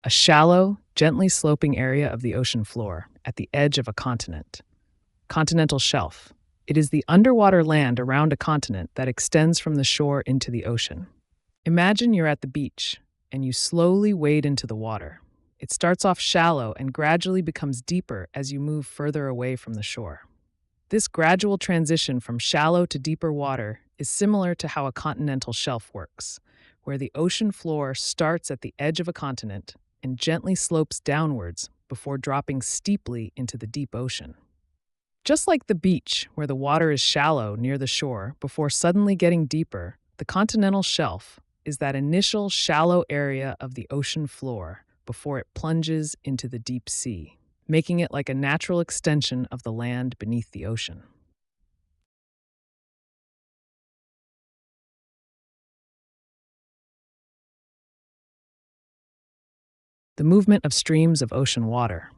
A shallow, gently sloping area of the ocean floor at the edge of a continent. Continental shelf. It is the underwater land around a continent that extends from the shore into the ocean. Imagine you're at the beach and you slowly wade into the water. It starts off shallow and gradually becomes deeper as you move further away from the shore. This gradual transition from shallow to deeper water is similar to how a continental shelf works, where the ocean floor starts at the edge of a continent and gently slopes downwards before dropping steeply into the deep ocean. Just like the beach, where the water is shallow near the shore before suddenly getting deeper, the continental shelf is that initial shallow area of the ocean floor before it plunges into the deep sea, making it like a natural extension of the land beneath the ocean. The movement of streams of ocean water.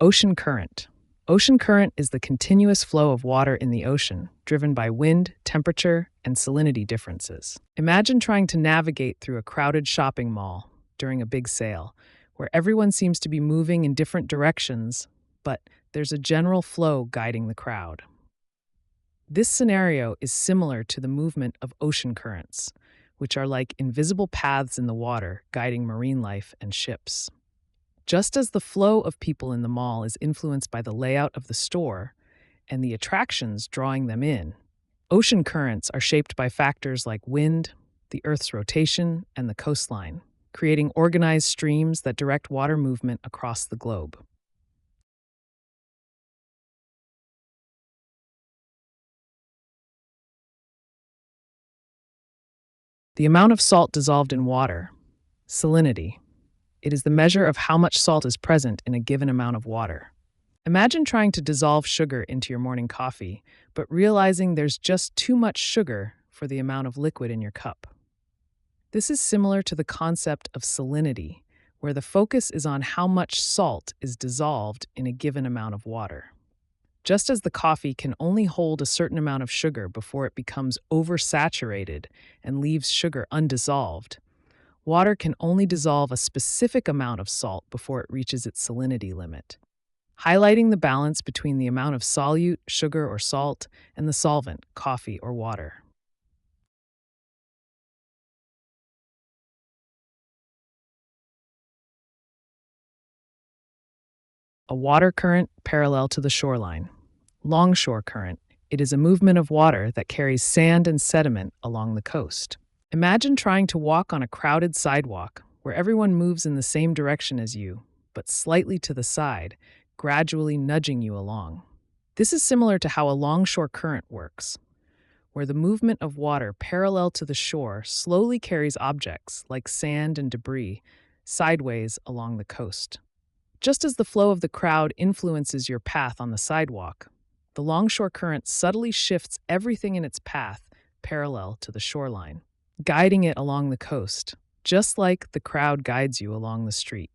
Ocean current. Ocean current is the continuous flow of water in the ocean, driven by wind, temperature, and salinity differences. Imagine trying to navigate through a crowded shopping mall during a big sale, where everyone seems to be moving in different directions, but there's a general flow guiding the crowd. This scenario is similar to the movement of ocean currents, which are like invisible paths in the water guiding marine life and ships. Just as the flow of people in the mall is influenced by the layout of the store and the attractions drawing them in, ocean currents are shaped by factors like wind, the Earth's rotation, and the coastline, creating organized streams that direct water movement across the globe. The amount of salt dissolved in water. Salinity. It is the measure of how much salt is present in a given amount of water. Imagine trying to dissolve sugar into your morning coffee, but realizing there's just too much sugar for the amount of liquid in your cup. This is similar to the concept of salinity, where the focus is on how much salt is dissolved in a given amount of water. Just as the coffee can only hold a certain amount of sugar before it becomes oversaturated and leaves sugar undissolved, water can only dissolve a specific amount of salt before it reaches its salinity limit, highlighting the balance between the amount of solute, sugar or salt, and the solvent, coffee or water. A water current parallel to the shoreline. Longshore current. It is a movement of water that carries sand and sediment along the coast. Imagine trying to walk on a crowded sidewalk where everyone moves in the same direction as you, but slightly to the side, gradually nudging you along. This is similar to how a longshore current works, where the movement of water parallel to the shore slowly carries objects like sand and debris sideways along the coast. Just as the flow of the crowd influences your path on the sidewalk, the longshore current subtly shifts everything in its path parallel to the shoreline, guiding it along the coast, just like the crowd guides you along the street.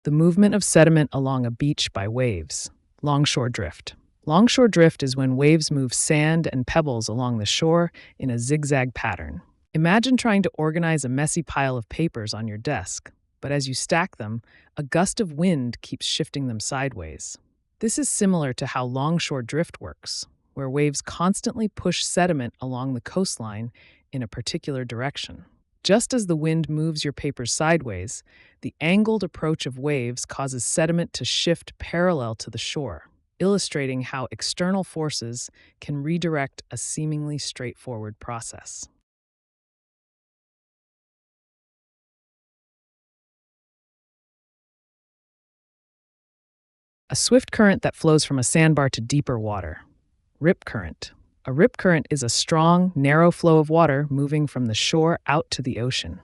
The movement of sediment along a beach by waves. Longshore drift. Longshore drift is when waves move sand and pebbles along the shore in a zigzag pattern. Imagine trying to organize a messy pile of papers on your desk, but as you stack them, a gust of wind keeps shifting them sideways. This is similar to how longshore drift works, where waves constantly push sediment along the coastline in a particular direction. Just as the wind moves your papers sideways, the angled approach of waves causes sediment to shift parallel to the shore, illustrating how external forces can redirect a seemingly straightforward process. A swift current that flows from a sandbar to deeper water. Rip current. A rip current is a strong, narrow flow of water moving from the shore out to the ocean.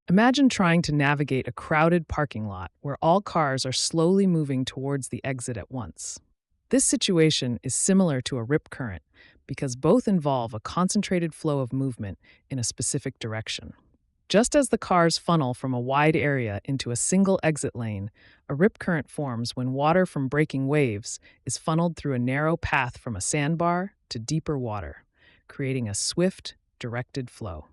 Imagine trying to navigate a crowded parking lot where all cars are slowly moving towards the exit at once. This situation is similar to a rip current because both involve a concentrated flow of movement in a specific direction. Just as the cars funnel from a wide area into a single exit lane, a rip current forms when water from breaking waves is funneled through a narrow path from a sandbar to deeper water, creating a swift, directed flow.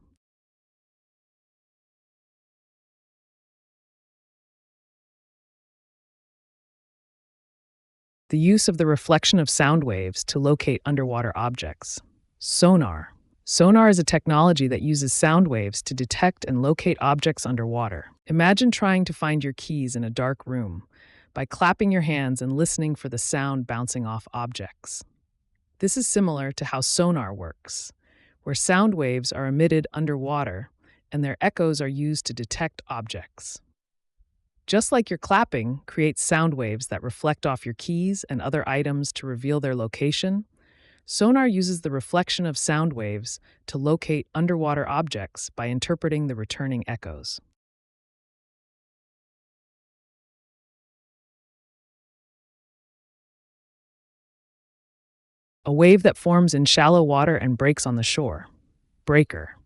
The use of the reflection of sound waves to locate underwater objects. Sonar. Sonar is a technology that uses sound waves to detect and locate objects underwater. Imagine trying to find your keys in a dark room by clapping your hands and listening for the sound bouncing off objects. This is similar to how sonar works, where sound waves are emitted underwater and their echoes are used to detect objects. Just like your clapping creates sound waves that reflect off your keys and other items to reveal their location, sonar uses the reflection of sound waves to locate underwater objects by interpreting the returning echoes. A wave that forms in shallow water and breaks on the shore. Breaker.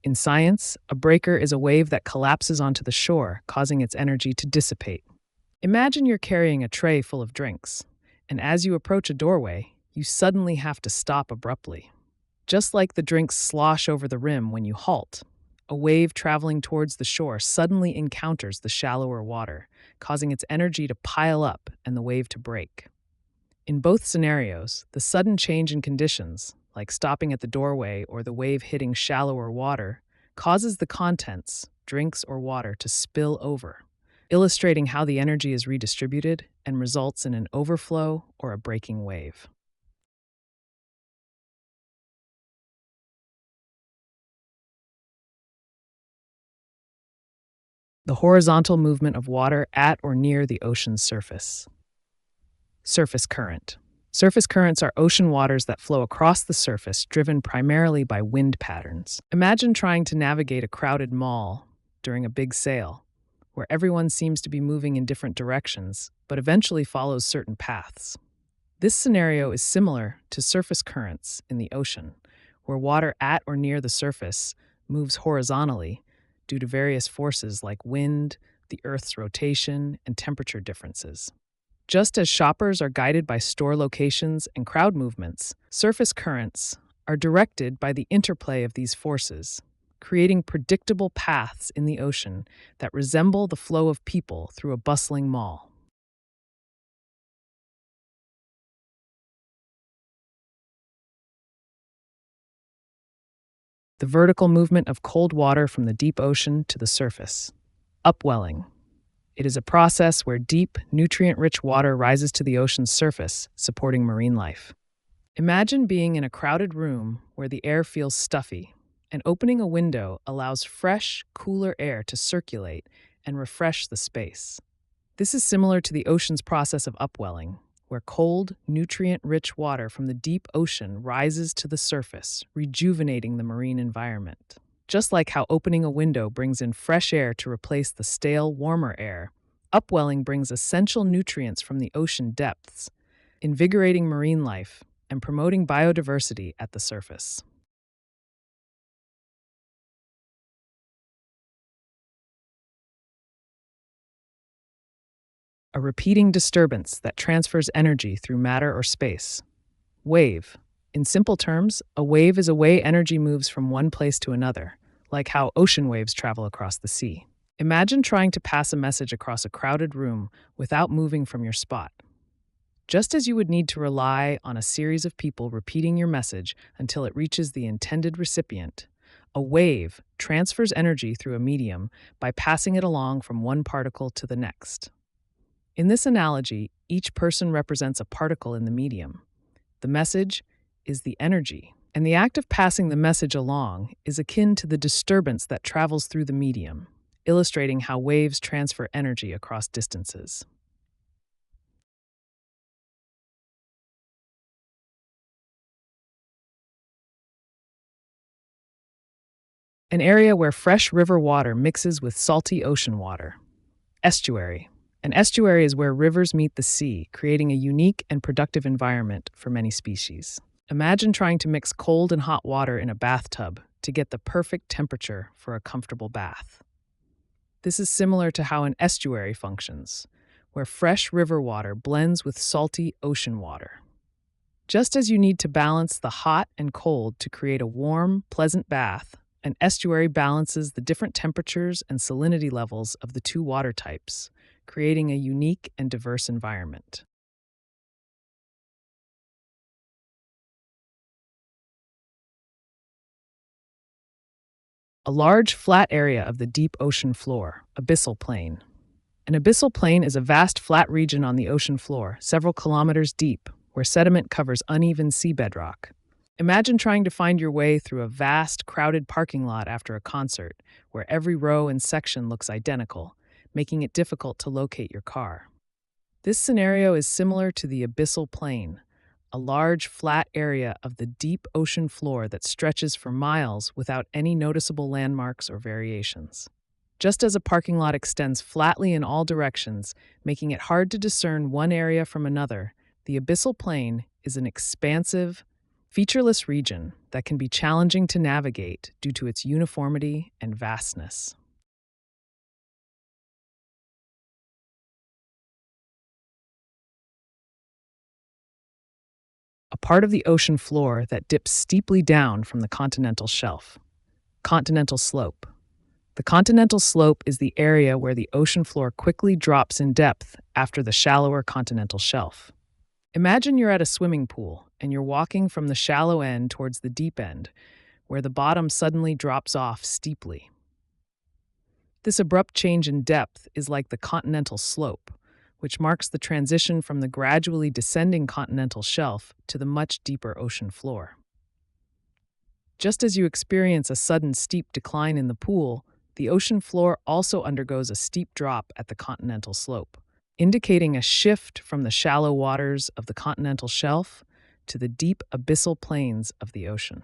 In science, a breaker is a wave that collapses onto the shore, causing its energy to dissipate. Imagine you're carrying a tray full of drinks, and as you approach a doorway, you suddenly have to stop abruptly. Just like the drinks slosh over the rim when you halt, a wave traveling towards the shore suddenly encounters the shallower water, causing its energy to pile up and the wave to break. In both scenarios, the sudden change in conditions, like stopping at the doorway or the wave hitting shallower water, causes the contents, drinks or water, to spill over, illustrating how the energy is redistributed and results in an overflow or a breaking wave. The horizontal movement of water at or near the ocean's surface. Surface current. Surface currents are ocean waters that flow across the surface, driven primarily by wind patterns. Imagine trying to navigate a crowded mall during a big sale, where everyone seems to be moving in different directions, but eventually follows certain paths. This scenario is similar to surface currents in the ocean, where water at or near the surface moves horizontally due to various forces like wind, the Earth's rotation, and temperature differences. Just as shoppers are guided by store locations and crowd movements, surface currents are directed by the interplay of these forces, creating predictable paths in the ocean that resemble the flow of people through a bustling mall. The vertical movement of cold water from the deep ocean to the surface. Upwelling. It is a process where deep, nutrient-rich water rises to the ocean's surface, supporting marine life. Imagine being in a crowded room where the air feels stuffy, and opening a window allows fresh, cooler air to circulate and refresh the space. This is similar to the ocean's process of upwelling, where cold, nutrient-rich water from the deep ocean rises to the surface, rejuvenating the marine environment. Just like how opening a window brings in fresh air to replace the stale, warmer air, upwelling brings essential nutrients from the ocean depths, invigorating marine life and promoting biodiversity at the surface. A repeating disturbance that transfers energy through matter or space. Wave. In simple terms, a wave is a way energy moves from one place to another, like how ocean waves travel across the sea. Imagine trying to pass a message across a crowded room without moving from your spot. Just as you would need to rely on a series of people repeating your message until it reaches the intended recipient, a wave transfers energy through a medium by passing it along from one particle to the next. In this analogy, each person represents a particle in the medium. The message is the energy, and the act of passing the message along is akin to the disturbance that travels through the medium, illustrating how waves transfer energy across distances. An area where fresh river water mixes with salty ocean water. Estuary. An estuary is where rivers meet the sea, creating a unique and productive environment for many species. Imagine trying to mix cold and hot water in a bathtub to get the perfect temperature for a comfortable bath. This is similar to how an estuary functions, where fresh river water blends with salty ocean water. Just as you need to balance the hot and cold to create a warm, pleasant bath, an estuary balances the different temperatures and salinity levels of the two water types, creating a unique and diverse environment. A large, flat area of the deep ocean floor, abyssal plain. An abyssal plain is a vast, flat region on the ocean floor, several kilometers deep, where sediment covers uneven seabed rock. Imagine trying to find your way through a vast, crowded parking lot after a concert, where every row and section looks identical, making it difficult to locate your car. This scenario is similar to the abyssal plain, a large, flat area of the deep ocean floor that stretches for miles without any noticeable landmarks or variations. Just as a parking lot extends flatly in all directions, making it hard to discern one area from another, the abyssal plain is an expansive, featureless region that can be challenging to navigate due to its uniformity and vastness. A part of the ocean floor that dips steeply down from the continental shelf. Continental slope. The continental slope is the area where the ocean floor quickly drops in depth after the shallower continental shelf. Imagine you're at a swimming pool and you're walking from the shallow end towards the deep end, where the bottom suddenly drops off steeply. This abrupt change in depth is like the continental slope, which marks the transition from the gradually descending continental shelf to the much deeper ocean floor. Just as you experience a sudden steep decline in the pool, the ocean floor also undergoes a steep drop at the continental slope, indicating a shift from the shallow waters of the continental shelf to the deep abyssal plains of the ocean.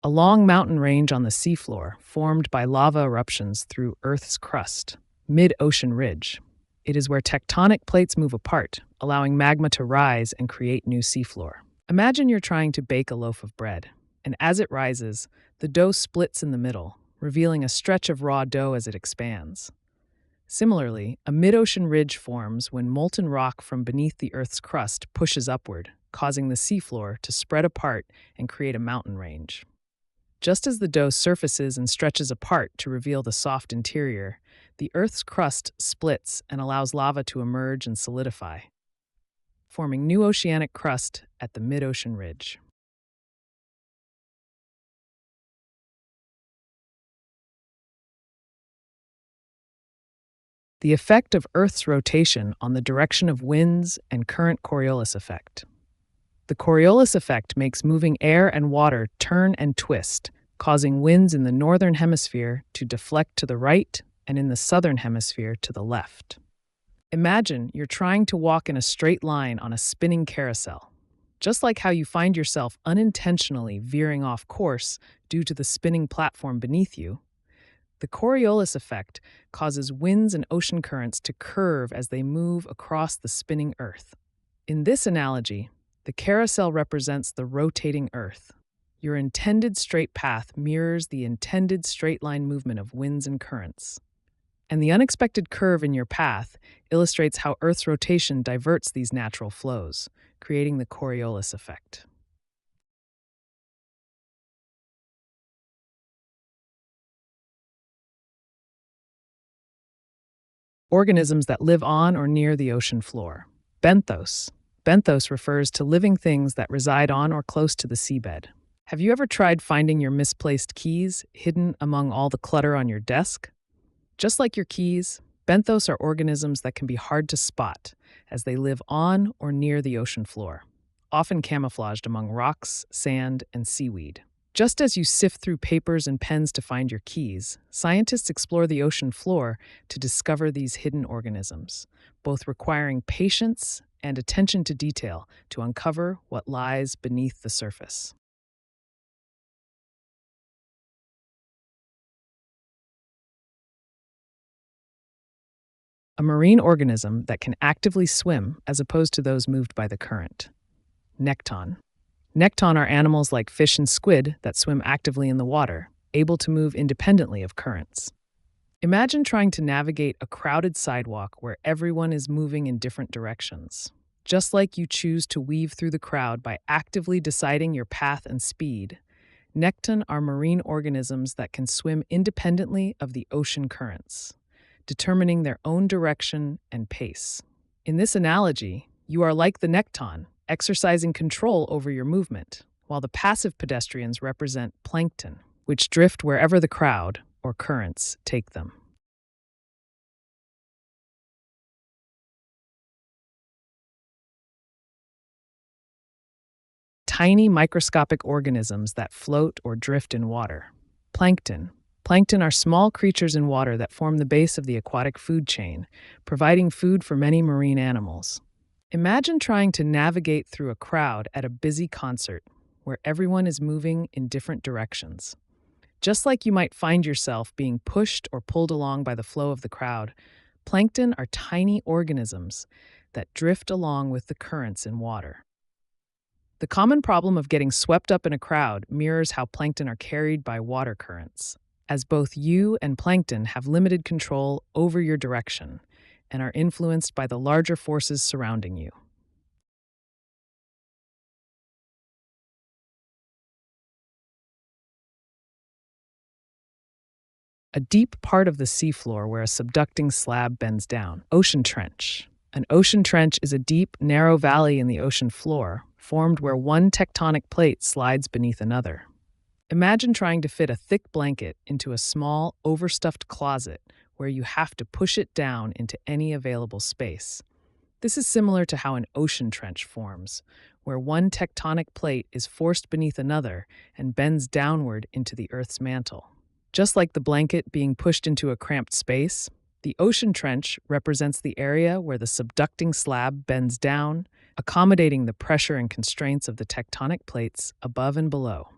A long mountain range on the seafloor formed by lava eruptions through Earth's crust, mid-ocean ridge. It is where tectonic plates move apart, allowing magma to rise and create new seafloor. Imagine you're trying to bake a loaf of bread, and as it rises, the dough splits in the middle, revealing a stretch of raw dough as it expands. Similarly, a mid-ocean ridge forms when molten rock from beneath the Earth's crust pushes upward, causing the seafloor to spread apart and create a mountain range. Just as the dough surfaces and stretches apart to reveal the soft interior, the Earth's crust splits and allows lava to emerge and solidify, forming new oceanic crust at the mid-ocean ridge. The effect of Earth's rotation on the direction of winds and current Coriolis effect. The Coriolis effect makes moving air and water turn and twist, causing winds in the northern hemisphere to deflect to the right and in the southern hemisphere to the left. Imagine you're trying to walk in a straight line on a spinning carousel. Just like how you find yourself unintentionally veering off course due to the spinning platform beneath you, the Coriolis effect causes winds and ocean currents to curve as they move across the spinning Earth. In this analogy, the carousel represents the rotating Earth. Your intended straight path mirrors the intended straight line movement of winds and currents. And the unexpected curve in your path illustrates how Earth's rotation diverts these natural flows, creating the Coriolis effect. Organisms that live on or near the ocean floor. Benthos. Benthos refers to living things that reside on or close to the seabed. Have you ever tried finding your misplaced keys hidden among all the clutter on your desk? Just like your keys, benthos are organisms that can be hard to spot as they live on or near the ocean floor, often camouflaged among rocks, sand, and seaweed. Just as you sift through papers and pens to find your keys, scientists explore the ocean floor to discover these hidden organisms, both requiring patience and attention to detail to uncover what lies beneath the surface. A marine organism that can actively swim as opposed to those moved by the current. Nekton. Nekton are animals like fish and squid that swim actively in the water, able to move independently of currents. Imagine trying to navigate a crowded sidewalk where everyone is moving in different directions. Just like you choose to weave through the crowd by actively deciding your path and speed, nekton are marine organisms that can swim independently of the ocean currents, determining their own direction and pace. In this analogy, you are like the nekton, exercising control over your movement, while the passive pedestrians represent plankton, which drift wherever the crowd or currents take them. Tiny microscopic organisms that float or drift in water. Plankton. Plankton are small creatures in water that form the base of the aquatic food chain, providing food for many marine animals. Imagine trying to navigate through a crowd at a busy concert where everyone is moving in different directions. Just like you might find yourself being pushed or pulled along by the flow of the crowd, plankton are tiny organisms that drift along with the currents in water. The common problem of getting swept up in a crowd mirrors how plankton are carried by water currents, as both you and plankton have limited control over your direction and are influenced by the larger forces surrounding you. A deep part of the seafloor where a subducting slab bends down. Ocean trench. An ocean trench is a deep, narrow valley in the ocean floor, formed where one tectonic plate slides beneath another. Imagine trying to fit a thick blanket into a small, overstuffed closet where you have to push it down into any available space. This is similar to how an ocean trench forms, where one tectonic plate is forced beneath another and bends downward into the Earth's mantle. Just like the blanket being pushed into a cramped space, the ocean trench represents the area where the subducting slab bends down, accommodating the pressure and constraints of the tectonic plates above and below.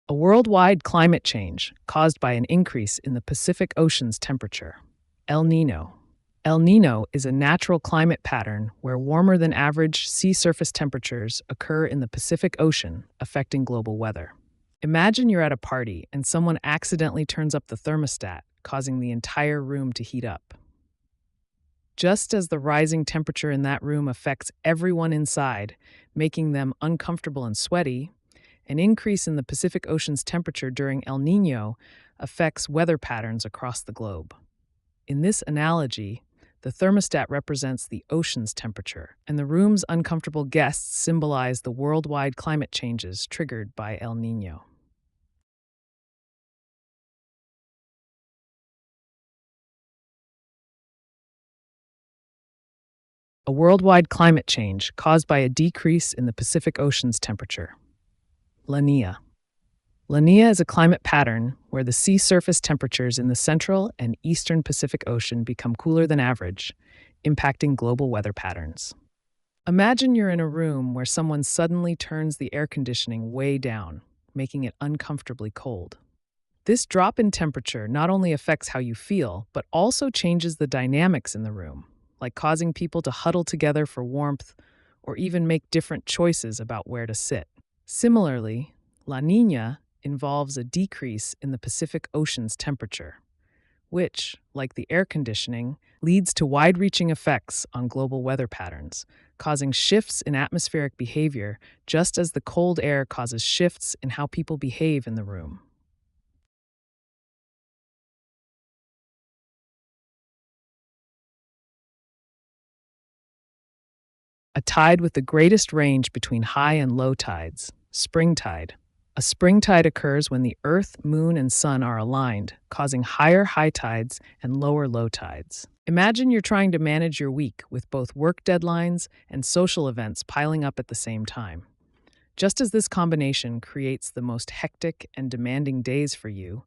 A worldwide climate change caused by an increase in the Pacific Ocean's temperature. El Nino. El Nino is a natural climate pattern where warmer than average sea surface temperatures occur in the Pacific Ocean, affecting global weather. Imagine you're at a party and someone accidentally turns up the thermostat, causing the entire room to heat up. Just as the rising temperature in that room affects everyone inside, making them uncomfortable and sweaty, an increase in the Pacific Ocean's temperature during El Niño affects weather patterns across the globe. In this analogy, the thermostat represents the ocean's temperature, and the room's uncomfortable guests symbolize the worldwide climate changes triggered by El Niño. A worldwide climate change caused by a decrease in the Pacific Ocean's temperature. La Nina. La Nina is a climate pattern where the sea surface temperatures in the central and eastern Pacific Ocean become cooler than average, impacting global weather patterns. Imagine you're in a room where someone suddenly turns the air conditioning way down, making it uncomfortably cold. This drop in temperature not only affects how you feel, but also changes the dynamics in the room, like causing people to huddle together for warmth or even make different choices about where to sit. Similarly, La Nina involves a decrease in the Pacific Ocean's temperature, which, like the air conditioning, leads to wide-reaching effects on global weather patterns, causing shifts in atmospheric behavior just as the cold air causes shifts in how people behave in the room. A tide with the greatest range between high and low tides, spring tide. A spring tide occurs when the Earth, Moon, and Sun are aligned, causing higher high tides and lower low tides. Imagine you're trying to manage your week with both work deadlines and social events piling up at the same time. Just as this combination creates the most hectic and demanding days for you,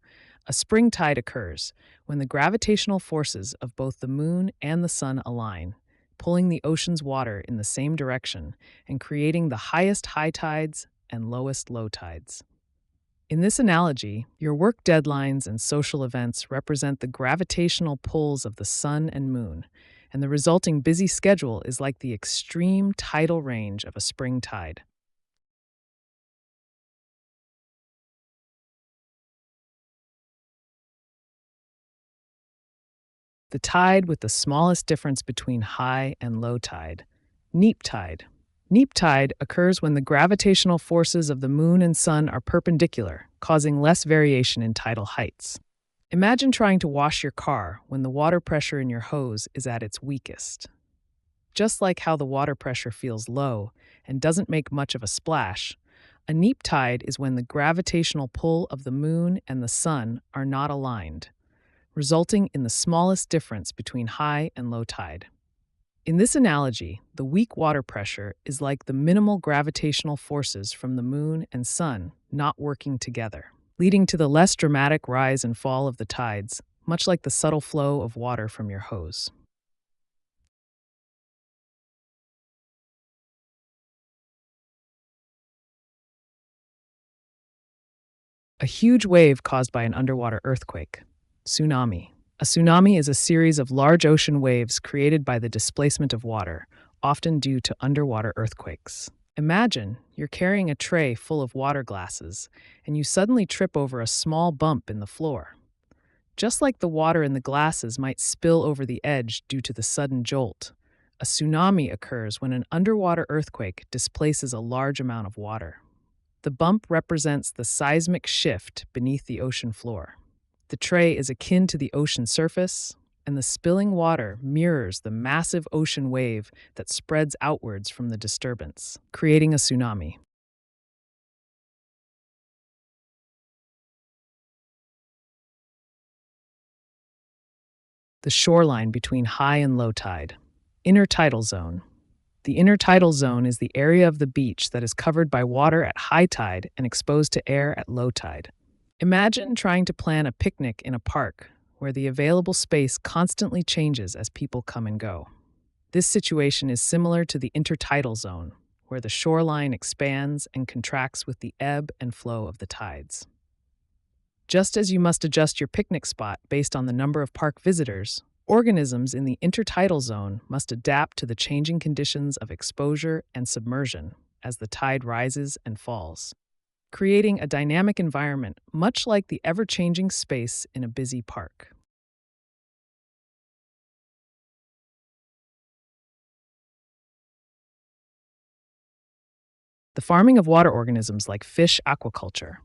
a spring tide occurs when the gravitational forces of both the Moon and the Sun align, pulling the ocean's water in the same direction and creating the highest high tides and lowest low tides. In this analogy, your work deadlines and social events represent the gravitational pulls of the sun and moon, and the resulting busy schedule is like the extreme tidal range of a spring tide. The tide with the smallest difference between high and low tide. Neap tide. Neap tide occurs when the gravitational forces of the moon and sun are perpendicular, causing less variation in tidal heights. Imagine trying to wash your car when the water pressure in your hose is at its weakest. Just like how the water pressure feels low and doesn't make much of a splash, a neap tide is when the gravitational pull of the moon and the sun are not aligned, resulting in the smallest difference between high and low tide. In this analogy, the weak water pressure is like the minimal gravitational forces from the moon and sun not working together, leading to the less dramatic rise and fall of the tides, much like the subtle flow of water from your hose. A huge wave caused by an underwater earthquake. Tsunami. A tsunami is a series of large ocean waves created by the displacement of water, often due to underwater earthquakes. Imagine you're carrying a tray full of water glasses, and you suddenly trip over a small bump in the floor. Just like the water in the glasses might spill over the edge due to the sudden jolt, a tsunami occurs when an underwater earthquake displaces a large amount of water. The bump represents the seismic shift beneath the ocean floor. The tray is akin to the ocean surface, and the spilling water mirrors the massive ocean wave that spreads outwards from the disturbance, creating a tsunami. The shoreline between high and low tide. Intertidal zone. The intertidal zone is the area of the beach that is covered by water at high tide and exposed to air at low tide. Imagine trying to plan a picnic in a park where the available space constantly changes as people come and go. This situation is similar to the intertidal zone, where the shoreline expands and contracts with the ebb and flow of the tides. Just as you must adjust your picnic spot based on the number of park visitors, organisms in the intertidal zone must adapt to the changing conditions of exposure and submersion as the tide rises and falls, creating a dynamic environment much like the ever-changing space in a busy park. The farming of water organisms like fish aquaculture.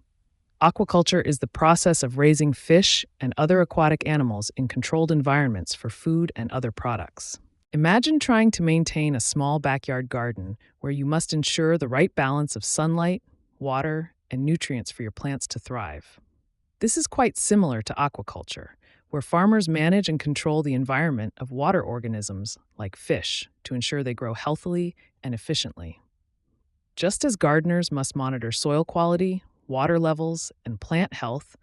Aquaculture is the process of raising fish and other aquatic animals in controlled environments for food and other products. Imagine trying to maintain a small backyard garden where you must ensure the right balance of sunlight, water, and nutrients for your plants to thrive. This is quite similar to aquaculture, where farmers manage and control the environment of water organisms like fish to ensure they grow healthily and efficiently. Just as gardeners must monitor soil quality, water levels, and plant health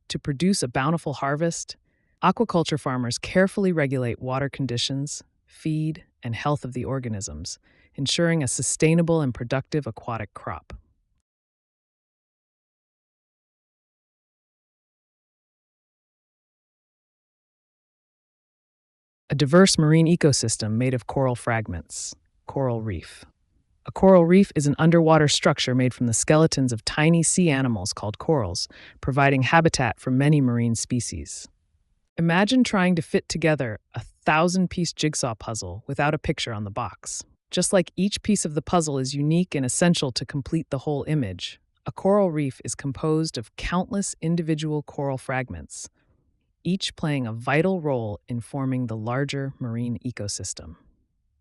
to produce a bountiful harvest, aquaculture farmers carefully regulate water conditions, feed, and health of the organisms, ensuring a sustainable and productive aquatic crop. A diverse marine ecosystem made of coral fragments. Coral reef. A coral reef is an underwater structure made from the skeletons of tiny sea animals called corals, providing habitat for many marine species. Imagine trying to fit together a 1,000-piece jigsaw puzzle without a picture on the box. Just like each piece of the puzzle is unique and essential to complete the whole image, a coral reef is composed of countless individual coral fragments, each playing a vital role in forming the larger marine ecosystem.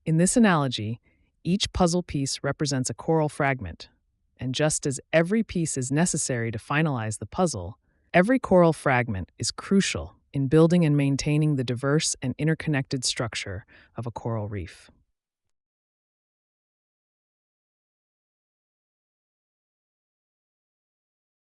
In this analogy, each puzzle piece represents a coral fragment, and just as every piece is necessary to finalize the puzzle, every coral fragment is crucial in building and maintaining the diverse and interconnected structure of a coral reef.